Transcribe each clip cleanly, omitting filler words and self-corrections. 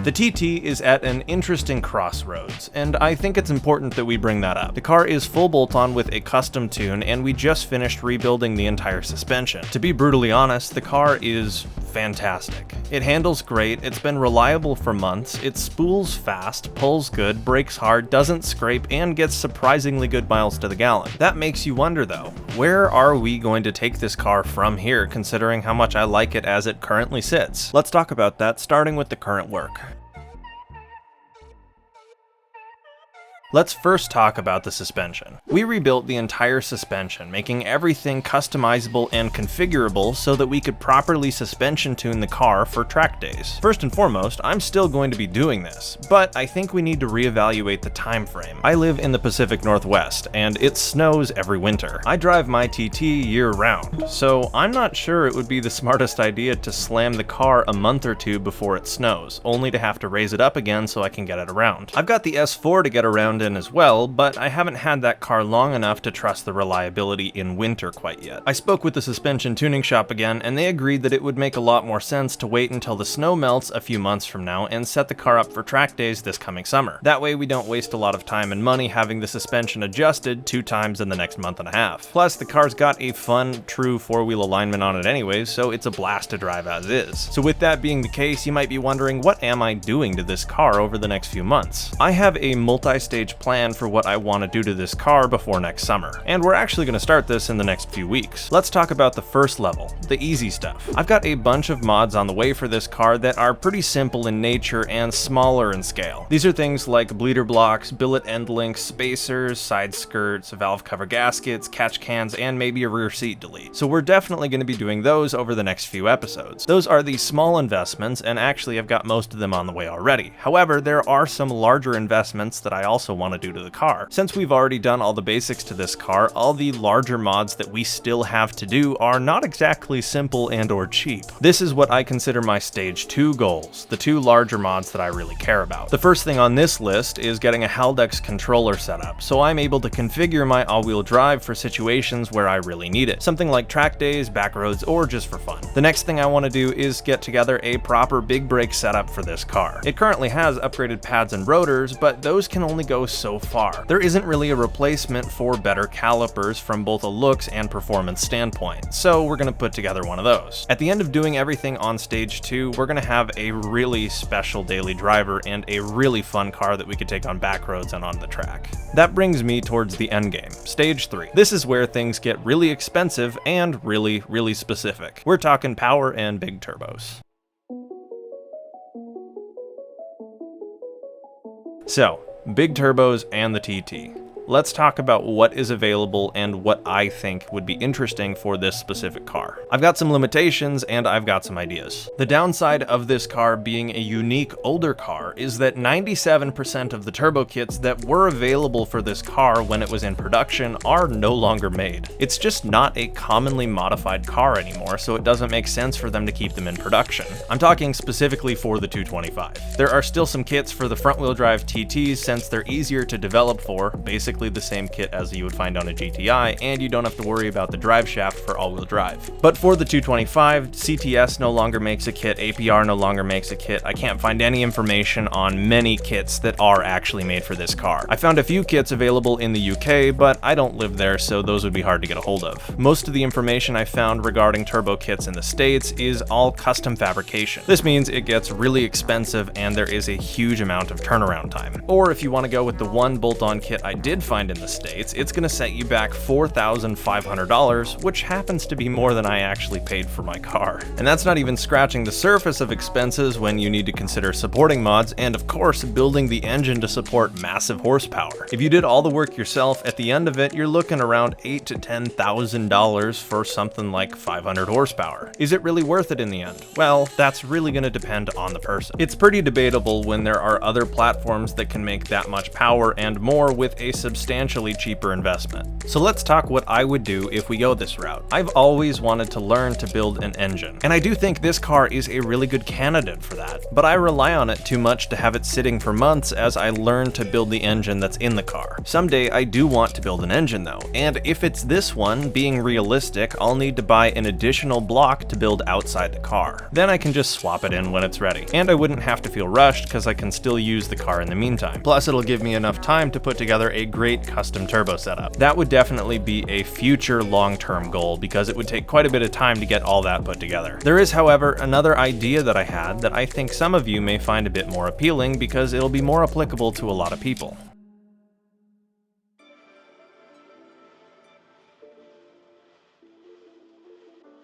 The TT is at an interesting crossroads, and I think it's important that we bring that up. The car is full bolt-on with a custom tune, and we just finished rebuilding the entire suspension. To be brutally honest, the car is fantastic. It handles great, it's been reliable for months, it spools fast, pulls good, brakes hard, doesn't scrape, and gets surprisingly good miles to the gallon. That makes you wonder though, where are we going to take this car from here, considering how much I like it as it currently sits? Let's talk about that, starting with the current work. Let's first talk about the suspension. We rebuilt the entire suspension, making everything customizable and configurable so that we could properly suspension tune the car for track days. First and foremost, I'm still going to be doing this, but I think we need to reevaluate the time frame. I live in the Pacific Northwest, and it snows every winter. I drive my TT year-round, so I'm not sure it would be the smartest idea to slam the car a month or two before it snows, only to have to raise it up again so I can get it around. I've got the S4 to get around in as well, but I haven't had that car long enough to trust the reliability in winter quite yet. I spoke with the suspension tuning shop again, and they agreed that it would make a lot more sense to wait until the snow melts a few months from now and set the car up for track days this coming summer. That way we don't waste a lot of time and money having the suspension adjusted 2 times in the next month and a half. Plus, the car's got a fun, true 4-wheel alignment on it anyways, so it's a blast to drive as is. So with that being the case, you might be wondering, what am I doing to this car over the next few months? I have a multi-stage plan for what I want to do to this car before next summer, and we're actually going to start this in the next few weeks. Let's talk about the first level, the easy stuff. I've got a bunch of mods on the way for this car that are pretty simple in nature and smaller in scale. These are things like bleeder blocks, billet end links, spacers, side skirts, valve cover gaskets, catch cans, and maybe a rear seat delete. So we're definitely going to be doing those over the next few episodes. Those are the small investments, and actually I've got most of them on the way already. However, there are some larger investments that I also want to do to the car. Since we've already done all the basics to this car, all the larger mods that we still have to do are not exactly simple and or cheap. This is what I consider my stage 2 goals, the 2 larger mods that I really care about. The first thing on this list is getting a Haldex controller set up, so I'm able to configure my all-wheel drive for situations where I really need it, something like track days, back roads, or just for fun. The next thing I want to do is get together a proper big brake setup for this car. It currently has upgraded pads and rotors, but those can only go so far. There isn't really a replacement for better calipers from both a looks and performance standpoint, so we're going to put together one of those. At the end of doing everything on stage 2, we're going to have a really special daily driver and a really fun car that we could take on back roads and on the track. That brings me towards the end game, stage 3. This is where things get really expensive and really specific. We're talking power and big turbos. So, big turbos and the TT. Let's talk about what is available and what I think would be interesting for this specific car. I've got some limitations and I've got some ideas. The downside of this car being a unique older car is that 97% of the turbo kits that were available for this car when it was in production are no longer made. It's just not a commonly modified car anymore, so it doesn't make sense for them to keep them in production. I'm talking specifically for the 225. There are still some kits for the front-wheel drive TTs since they're easier to develop for, basically the same kit as you would find on a GTI, and you don't have to worry about the drive shaft for all-wheel drive. But for the 225, CTS no longer makes a kit, APR no longer makes a kit. I can't find any information on many kits that are actually made for this car. I found a few kits available in the UK, but I don't live there, so those would be hard to get a hold of. Most of the information I found regarding turbo kits in the States is all custom fabrication. This means it gets really expensive and there is a huge amount of turnaround time. Or if you want to go with the one bolt-on kit I did find in the States, it's going to set you back $4,500, which happens to be more than I actually paid for my car. And that's not even scratching the surface of expenses when you need to consider supporting mods and, of course, building the engine to support massive horsepower. If you did all the work yourself, at the end of it, you're looking around $8,000 to $10,000 for something like 500 horsepower. Is it really worth it in the end? Well, that's really going to depend on the person. It's pretty debatable when there are other platforms that can make that much power and more with a substantially cheaper investment. So let's talk what I would do if we go this route. I've always wanted to learn to build an engine, and I do think this car is a really good candidate for that, but I rely on it too much to have it sitting for months as I learn to build the engine that's in the car. Someday I do want to build an engine though, and if it's this one, being realistic, I'll need to buy an additional block to build outside the car. Then I can just swap it in when it's ready, and I wouldn't have to feel rushed because I can still use the car in the meantime. Plus it'll give me enough time to put together a great custom turbo setup. That would definitely be a future long-term goal because it would take quite a bit of time to get all that put together. There is, however, another idea that I had that I think some of you may find a bit more appealing because it'll be more applicable to a lot of people.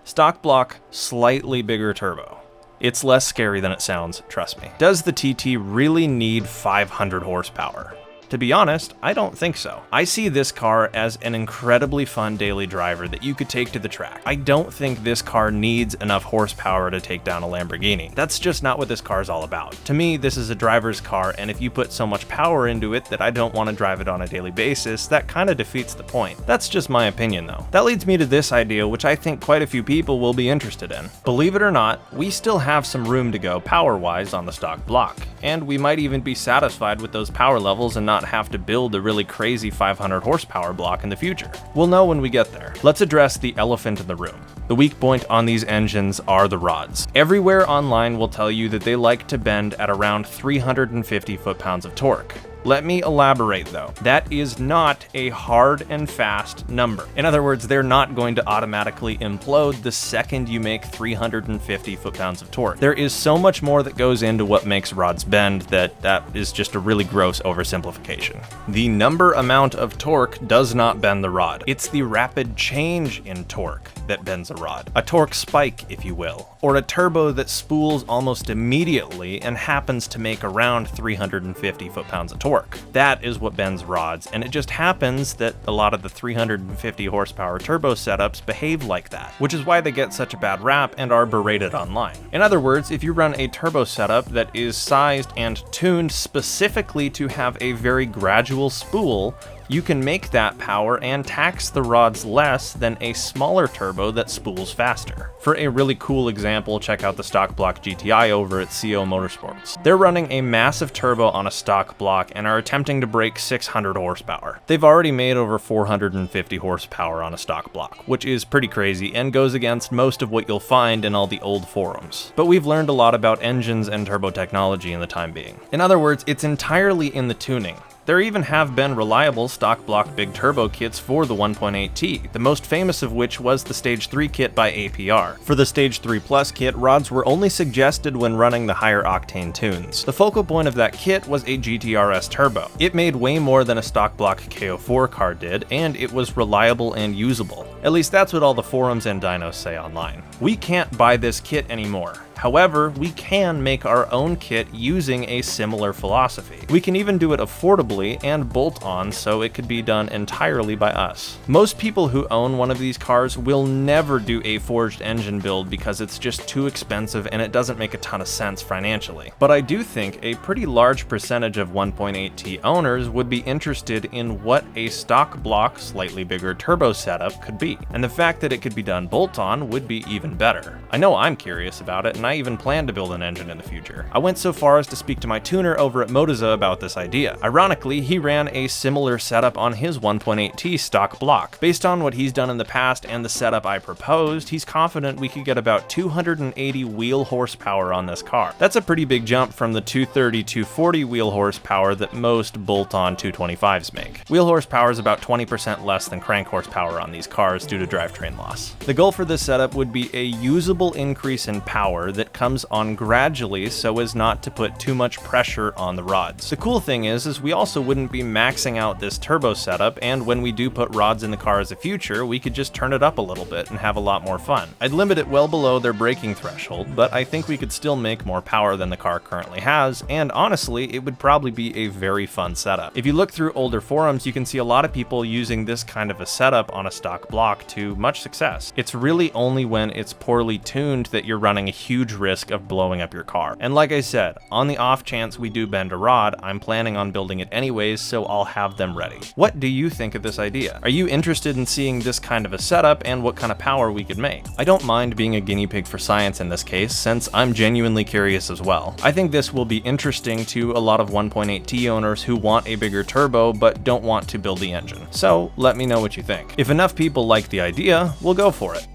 Stock block, slightly bigger turbo. It's less scary than it sounds, trust me. Does the TT really need 500 horsepower? To be honest, I don't think so. I see this car as an incredibly fun daily driver that you could take to the track. I don't think this car needs enough horsepower to take down a Lamborghini. That's just not what this car is all about. To me, this is a driver's car, and if you put so much power into it that I don't want to drive it on a daily basis, that kind of defeats the point. That's just my opinion though. That leads me to this idea, which I think quite a few people will be interested in. Believe it or not, we still have some room to go power-wise on the stock block, and we might even be satisfied with those power levels and not have to build a really crazy 500 horsepower block in the future. We'll know when we get there. Let's address the elephant in the room. The weak point on these engines are the rods. Everywhere online will tell you that they like to bend at around 350 foot-pounds of torque. Let me elaborate though. That is not a hard and fast number. In other words, they're not going to automatically implode the second you make 350 foot-pounds of torque. There is so much more that goes into what makes rods bend that is just a really gross oversimplification. The amount of torque does not bend the rod. It's the rapid change in torque that bends a rod. A torque spike, if you will, or a turbo that spools almost immediately and happens to make around 350 foot-pounds of torque. That is what bends rods, and it just happens that a lot of the 350 horsepower turbo setups behave like that, which is why they get such a bad rap and are berated online. In other words, if you run a turbo setup that is sized and tuned specifically to have a very gradual spool, you can make that power and tax the rods less than a smaller turbo that spools faster. For a really cool example, check out the stock block GTI over at CO Motorsports. They're running a massive turbo on a stock block and are attempting to break 600 horsepower. They've already made over 450 horsepower on a stock block, which is pretty crazy and goes against most of what you'll find in all the old forums. But we've learned a lot about engines and turbo technology in the time being. In other words, it's entirely in the tuning. There even have been reliable stock block big turbo kits for the 1.8T, the most famous of which was the Stage 3 kit by APR. For the Stage 3 Plus kit, rods were only suggested when running the higher octane tunes. The focal point of that kit was a GTRS turbo. It made way more than a stock block KO4 car did, and it was reliable and usable. At least that's what all the forums and dynos say online. We can't buy this kit anymore. However, we can make our own kit using a similar philosophy. We can even do it affordably and bolt on, so it could be done entirely by us. Most people who own one of these cars will never do a forged engine build because it's just too expensive and it doesn't make a ton of sense financially. But I do think a pretty large percentage of 1.8T owners would be interested in what a stock block, slightly bigger turbo setup could be. And the fact that it could be done bolt on would be even better. I know I'm curious about it, and I even plan to build an engine in the future. I went so far as to speak to my tuner over at Motiza about this idea. Ironically, he ran a similar setup on his 1.8T stock block. Based on what he's done in the past and the setup I proposed, he's confident we could get about 280 wheel horsepower on this car. That's a pretty big jump from the 230-240 wheel horsepower that most bolt-on 225s make. Wheel horsepower is about 20% less than crank horsepower on these cars due to drivetrain loss. The goal for this setup would be a usable increase in power that comes on gradually so as not to put too much pressure on the rods. The cool thing is we also wouldn't be maxing out this turbo setup, and when we do put rods in the car as a future, we could just turn it up a little bit and have a lot more fun. I'd limit it well below their braking threshold, but I think we could still make more power than the car currently has, and honestly, it would probably be a very fun setup. If you look through older forums, you can see a lot of people using this kind of a setup on a stock block to much success. It's really only when it's poorly tuned that you're running a huge huge risk of blowing up your car. And like I said, on the off chance we do bend a rod, I'm planning on building it anyways, so I'll have them ready. What do you think of this idea? Are you interested in seeing this kind of a setup and what kind of power we could make? I don't mind being a guinea pig for science in this case, since I'm genuinely curious as well. I think this will be interesting to a lot of 1.8T owners who want a bigger turbo but don't want to build the engine. So let me know what you think. If enough people like the idea, we'll go for it.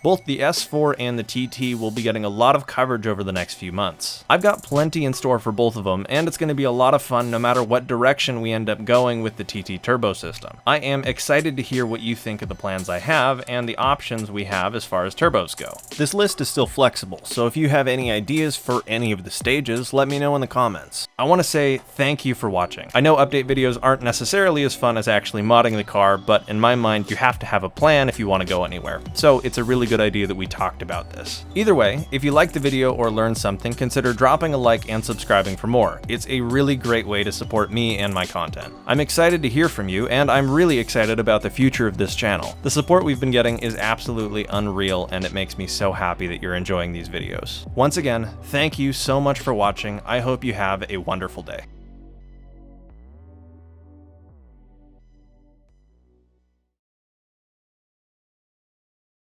Both the S4 and the TT will be getting a lot of coverage over the next few months. I've got plenty in store for both of them, and it's going to be a lot of fun no matter what direction we end up going with the TT turbo system. I am excited to hear what you think of the plans I have and the options we have as far as turbos go. This list is still flexible, so if you have any ideas for any of the stages, let me know in the comments. I want to say thank you for watching. I know update videos aren't necessarily as fun as actually modding the car, but in my mind you have to have a plan if you want to go anywhere. So it's a really good idea that we talked about this. Either way, if you liked the video or learned something, consider dropping a like and subscribing for more. It's a really great way to support me and my content. I'm excited to hear from you, and I'm really excited about the future of this channel. The support we've been getting is absolutely unreal, and it makes me so happy that you're enjoying these videos. Once again, thank you so much for watching. I hope you have a wonderful day.